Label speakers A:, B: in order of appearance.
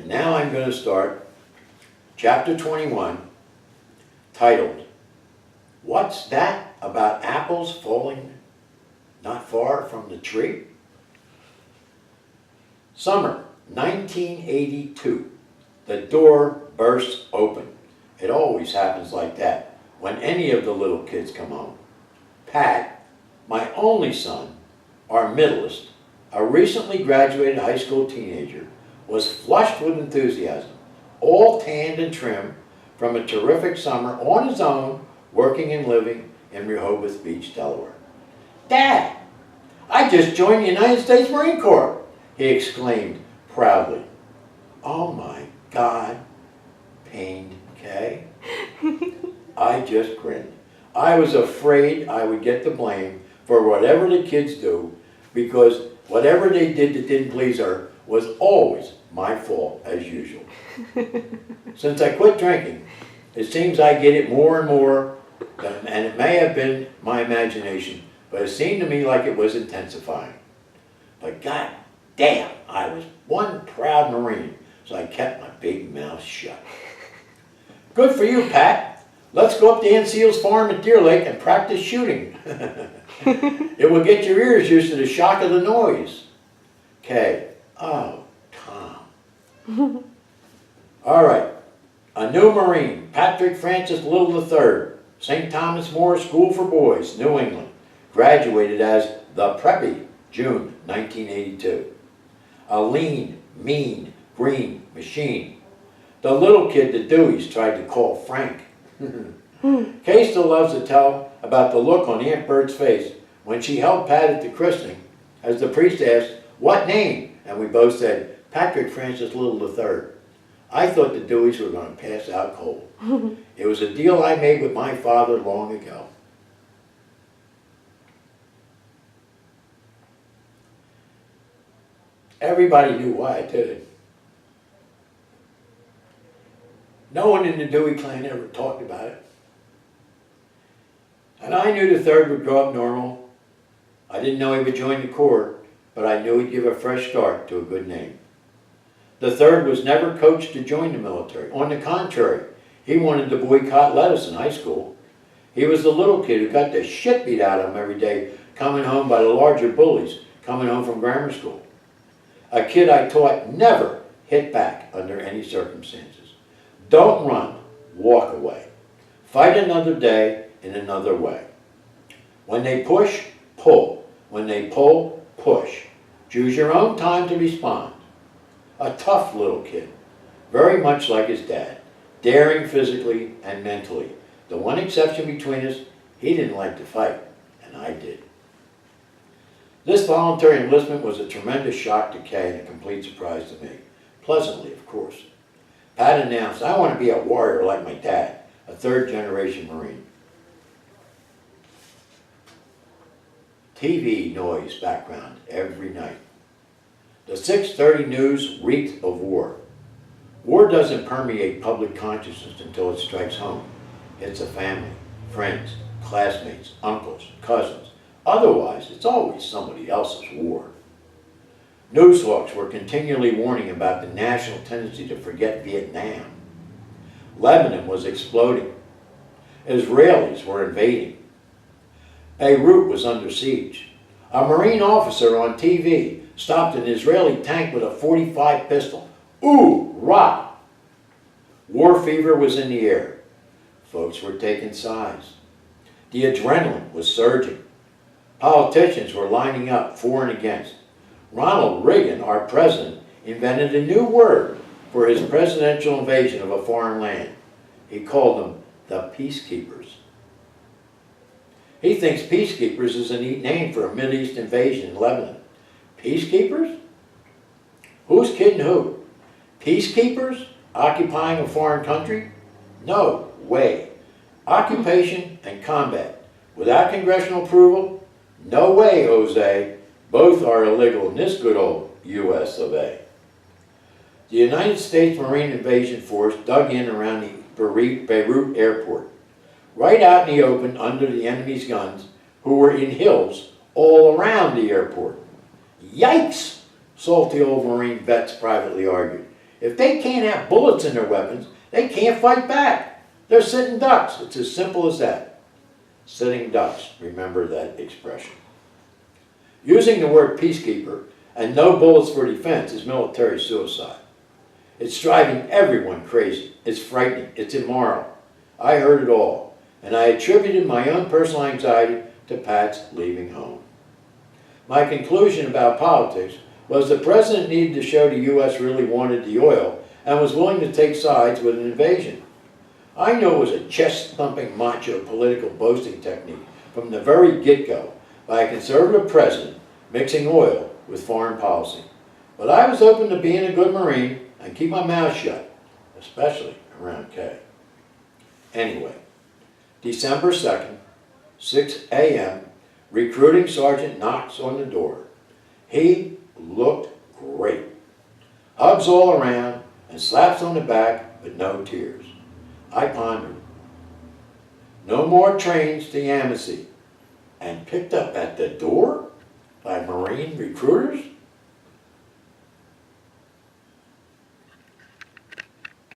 A: And now I'm going to start chapter 21, titled, What's That About Apples Falling Not Far from the Tree? Summer 1982. The door bursts open. It always happens like that when any of the little kids come home. Pat, my only son, our middlest, a recently graduated high school teenager, was flushed with enthusiasm, all tanned and trim from a terrific summer on his own, working and living in Rehoboth Beach, Delaware. "Dad, I just joined the United States Marine Corps," he exclaimed proudly. "Oh my God," pained Kay. I just grinned. I was afraid I would get the blame for whatever the kids do, because whatever they did that didn't please her was always my fault as usual. Since I quit drinking, it seems I get it more and more, and it may have been my imagination, but it seemed to me like it was intensifying. But God damn, I was one proud Marine, so I kept my big mouth shut. "Good for you, Pat. Let's go up to Aunt Seal's farm at Deer Lake and practice shooting. It will get your ears used to the shock of the noise." Kay, "Oh, Tom." All right, a new Marine, Patrick Francis Little III, St. Thomas More School for Boys, New England, graduated as the Preppy, June 1982. A lean, mean, green machine. The little kid the Deweys tried to call Frank. Kay still loves to tell about the look on Aunt Bert's face when she held Pat at the christening as the priest asked, "What name?" And we both said, "Patrick Francis Little III." I thought the Deweys were going to pass out cold. It was a deal I made with my father long ago. Everybody knew why I did it. No one in the Dewey clan ever talked about it. And I knew the third would grow up normal. I didn't know he would join the Corps, but I knew he'd give a fresh start to a good name. The third was never coached to join the military. On the contrary, he wanted to boycott lettuce in high school. He was the little kid who got the shit beat out of him every day, coming home by the larger bullies, coming home from grammar school. A kid I taught never hit back under any circumstances. Don't run, walk away. Fight another day in another way. When they push, pull. When they pull, push. Choose your own time to respond. A tough little kid, very much like his dad, daring physically and mentally. The one exception between us, he didn't like to fight, and I did. This voluntary enlistment was a tremendous shock to Kay and a complete surprise to me. Pleasantly, of course. Pat announced, "I want to be a warrior like my dad, a third-generation Marine." TV noise background every night. The 6:30 news reeked of war. War doesn't permeate public consciousness until it strikes home. It's a family, friends, classmates, uncles, cousins. Otherwise, it's always somebody else's war. Newshawks were continually warning about the national tendency to forget Vietnam. Lebanon was exploding. Israelis were invading. Beirut was under siege. A Marine officer on TV stopped an Israeli tank with a .45 pistol. Ooh, rah! War fever was in the air. Folks were taking sides. The adrenaline was surging. Politicians were lining up for and against. Ronald Reagan, our president, invented a new word for his presidential invasion of a foreign land. He called them the peacekeepers. He thinks peacekeepers is a neat name for a Mideast invasion in Lebanon. Peacekeepers? Who's kidding who? Peacekeepers occupying a foreign country? No way. Occupation and combat without congressional approval? No way, Jose. Both are illegal in this good old US of A. The United States Marine Invasion Force dug in around the Beirut airport, right out in the open under the enemy's guns, who were in hills all around the airport. Yikes, salty old Marine vets privately argued. If they can't have bullets in their weapons, they can't fight back. They're sitting ducks. It's as simple as that. Sitting ducks, remember that expression. Using the word peacekeeper and no bullets for defense is military suicide. It's driving everyone crazy. It's frightening. It's immoral. I heard it all, and I attributed my own personal anxiety to Pat's leaving home. My conclusion about politics was the president needed to show the U.S. really wanted the oil and was willing to take sides with an invasion. I know it was a chest-thumping macho political boasting technique from the very get-go by a conservative president mixing oil with foreign policy. But I was open to being a good Marine and keep my mouth shut, especially around Kay. Anyway, December 2nd, 6 a.m., recruiting sergeant knocks on the door. He looked great. Hugs all around and slaps on the back, but no tears. I pondered. No more trains to Yamasee, and picked up at the door by Marine recruiters?